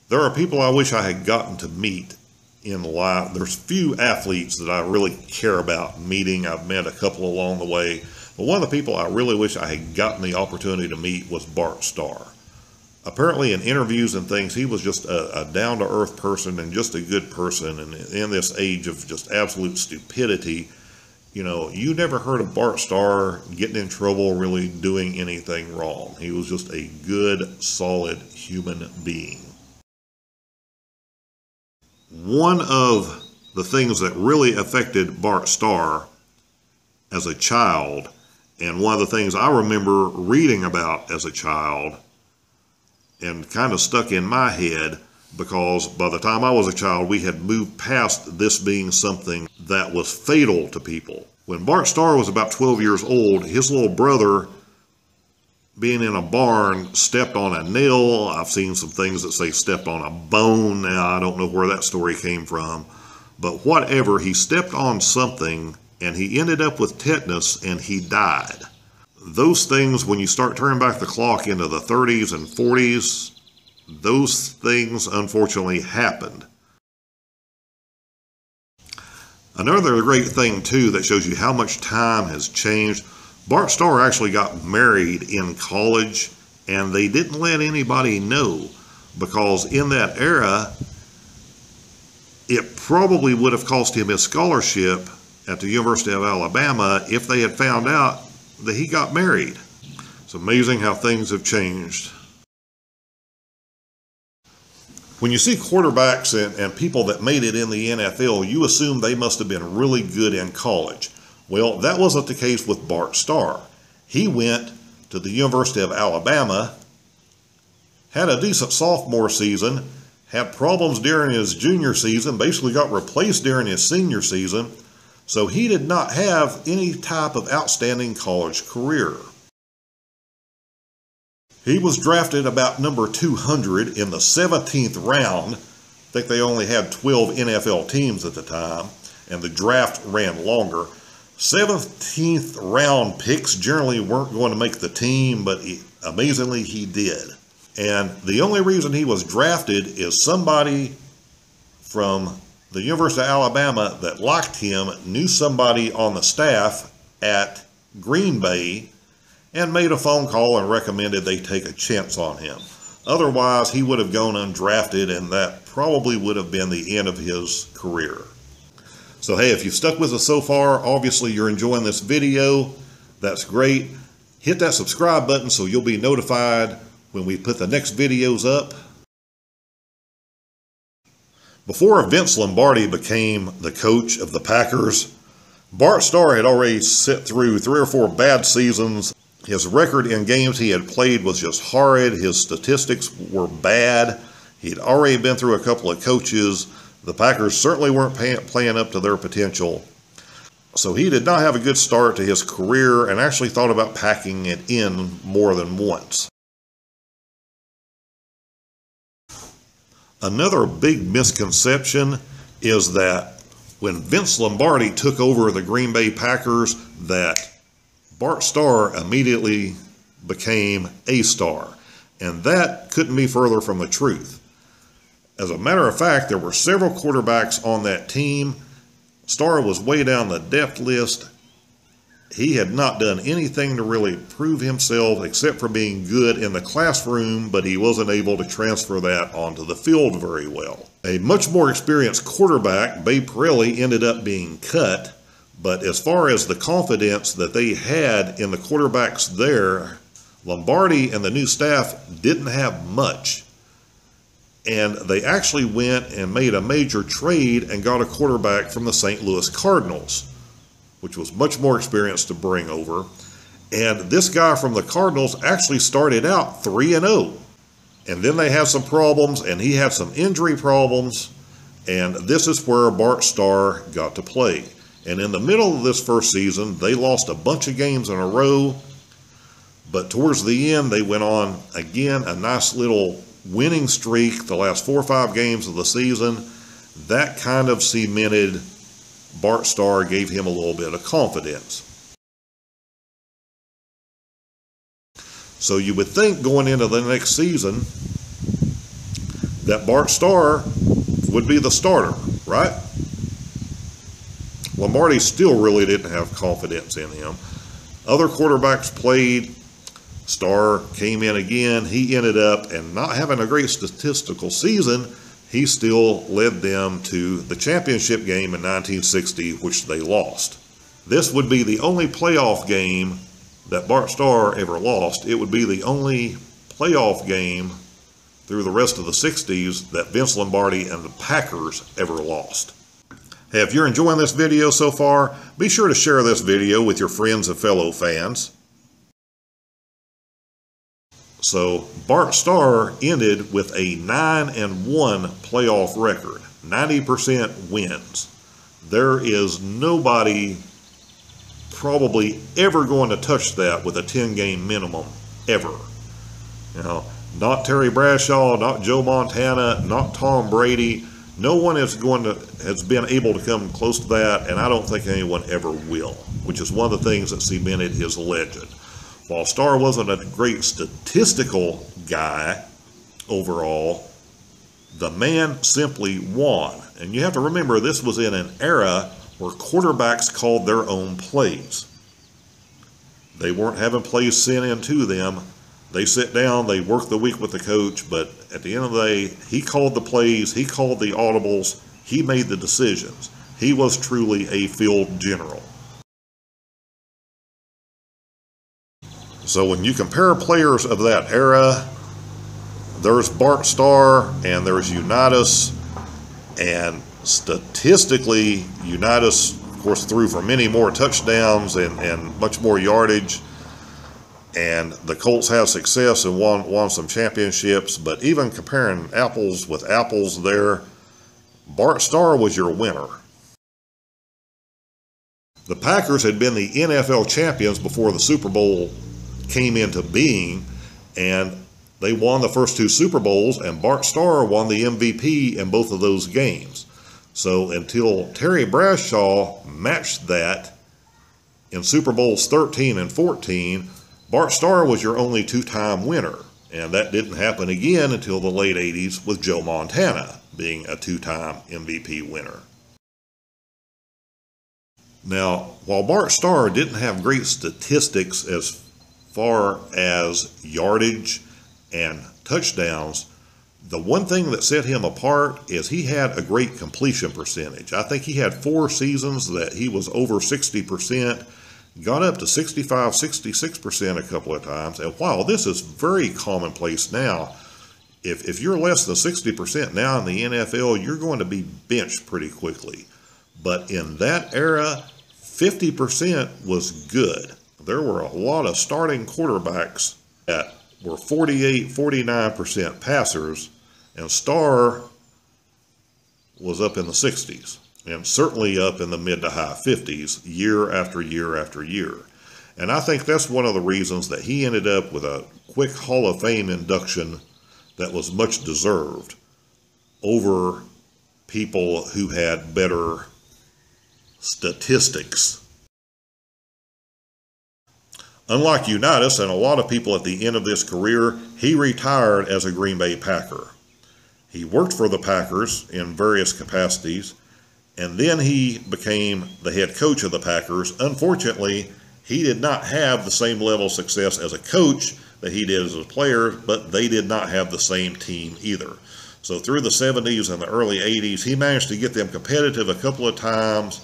There are people I wish I had gotten to meet in life. There's few athletes that I really care about meeting. I've met a couple along the way. But one of the people I really wish I had gotten the opportunity to meet was Bart Starr. Apparently in interviews and things, he was just a down-to-earth person and just a good person. And in this age of just absolute stupidity, you know, you never heard of Bart Starr getting in trouble, really doing anything wrong. He was just a good, solid human being. One of the things that really affected Bart Starr as a child, and one of the things I remember reading about as a child, and kind of stuck in my head, because by the time I was a child, we had moved past this being something that was fatal to people. When Bart Starr was about 12 years old, his little brother, being in a barn, stepped on a nail. I've seen some things that say stepped on a bone. Now, I don't know where that story came from. But whatever, he stepped on something, and he ended up with tetanus, and he died. Those things, when you start turning back the clock into the 30s and 40s, those things unfortunately happened. Another great thing too that shows you how much time has changed, Bart Starr actually got married in college, and they didn't let anybody know, because in that era it probably would have cost him his scholarship at the University of Alabama if they had found out that he got married. It's amazing how things have changed. When you see quarterbacks and people that made it in the NFL, you assume they must have been really good in college. Well, that wasn't the case with Bart Starr. He went to the University of Alabama, had a decent sophomore season, had problems during his junior season, basically got replaced during his senior season, so he did not have any type of outstanding college career. He was drafted about number 200 in the 17th round. I think they only had 12 NFL teams at the time, and the draft ran longer. 17th round picks generally weren't going to make the team, but amazingly he did. And the only reason he was drafted is somebody from the University of Alabama that liked him knew somebody on the staff at Green Bay and made a phone call and recommended they take a chance on him. Otherwise, he would have gone undrafted, and that probably would have been the end of his career. So hey, if you've stuck with us so far, obviously you're enjoying this video. That's great. Hit that subscribe button so you'll be notified when we put the next videos up. Before Vince Lombardi became the coach of the Packers, Bart Starr had already sit through 3 or 4 bad seasons. His record in games he had played was just horrid. His statistics were bad. He'd already been through a couple of coaches. The Packers certainly weren't playing up to their potential. So he did not have a good start to his career and actually thought about packing it in more than once. Another big misconception is that when Vince Lombardi took over the Green Bay Packers, that Bart Starr immediately became a star. And that couldn't be further from the truth. As a matter of fact, there were several quarterbacks on that team. Starr was way down the depth list. He had not done anything to really prove himself except for being good in the classroom, but he wasn't able to transfer that onto the field very well. A much more experienced quarterback, Babe Parilli, ended up being cut, but as far as the confidence that they had in the quarterbacks there, Lombardi and the new staff didn't have much. And they actually went and made a major trade and got a quarterback from the St. Louis Cardinals, which was much more experienced to bring over. And this guy from the Cardinals actually started out 3-0. And then they had some problems, and he had some injury problems. And this is where Bart Starr got to play. And in the middle of this first season, they lost a bunch of games in a row. But towards the end, they went on, again, a nice little winning streak the last 4 or 5 games of the season. That kind of cemented Bart Starr, gave him a little bit of confidence. So you would think going into the next season that Bart Starr would be the starter, right? Lombardi still really didn't have confidence in him. Other quarterbacks played. Starr came in again. He ended up, and not having a great statistical season, he still led them to the championship game in 1960, which they lost. This would be the only playoff game that Bart Starr ever lost. It would be the only playoff game through the rest of the 60s that Vince Lombardi and the Packers ever lost. Hey, if you're enjoying this video so far, be sure to share this video with your friends and fellow fans. So Bart Starr ended with a 9-1 playoff record, 90% wins. There is nobody probably ever going to touch that with a 10-game minimum, ever. You know, not Terry Bradshaw, not Joe Montana, not Tom Brady. No one has been able to come close to that, and I don't think anyone ever will, which is one of the things that cemented his legend. While Starr wasn't a great statistical guy overall, the man simply won. And you have to remember, this was in an era where quarterbacks called their own plays. They weren't having plays sent in to them. They sit down, they work the week with the coach, but at the end of the day, he called the plays, he called the audibles, he made the decisions. He was truly a field general. So when you compare players of that era, there's Bart Starr and there's Unitas, and statistically, Unitas, of course, threw for many more touchdowns and much more yardage, and the Colts had success and won some championships. But even comparing apples with apples there, Bart Starr was your winner. The Packers had been the NFL champions before the Super Bowl came into being, and they won the first two Super Bowls, and Bart Starr won the MVP in both of those games. So until Terry Bradshaw matched that in Super Bowls 13 and 14, Bart Starr was your only two-time winner, and that didn't happen again until the late 80s with Joe Montana being a two-time MVP winner. Now, while Bart Starr didn't have great statistics as far as yardage and touchdowns, the one thing that set him apart is he had a great completion percentage. I think he had 4 seasons that he was over 60%, got up to 65, 66% a couple of times. And while this is very commonplace now, if you're less than 60% now in the NFL, you're going to be benched pretty quickly. But in that era, 50% was good. There were a lot of starting quarterbacks that were 48, 49% passers, and Starr was up in the 60s, and certainly up in the mid to high 50s year after year after year. And I think that's one of the reasons that he ended up with a quick Hall of Fame induction that was much deserved over people who had better statistics. Unlike Unitas and a lot of people at the end of this career, he retired as a Green Bay Packer. He worked for the Packers in various capacities, and then he became the head coach of the Packers. Unfortunately, he did not have the same level of success as a coach that he did as a player, but they did not have the same team either. So through the 70s and the early 80s, he managed to get them competitive a couple of times,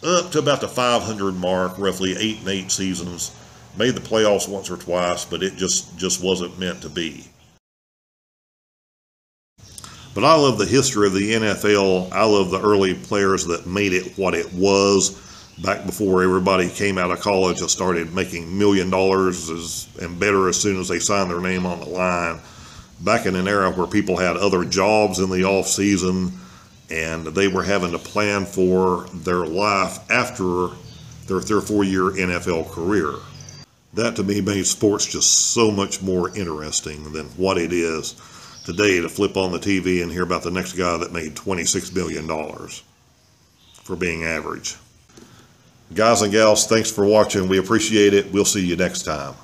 up to about the 500 mark, roughly 8-8 seasons. Made the playoffs once or twice, but it just wasn't meant to be. But I love the history of the NFL. I love the early players that made it what it was back before everybody came out of college and started making $1 million and better as soon as they signed their name on the line. Back in an era where people had other jobs in the off season and they were having to plan for their life after their 3 or 4 year NFL career. That to me made sports just so much more interesting than what it is today to flip on the TV and hear about the next guy that made $26 million for being average. Guys and gals, thanks for watching. We appreciate it. We'll see you next time.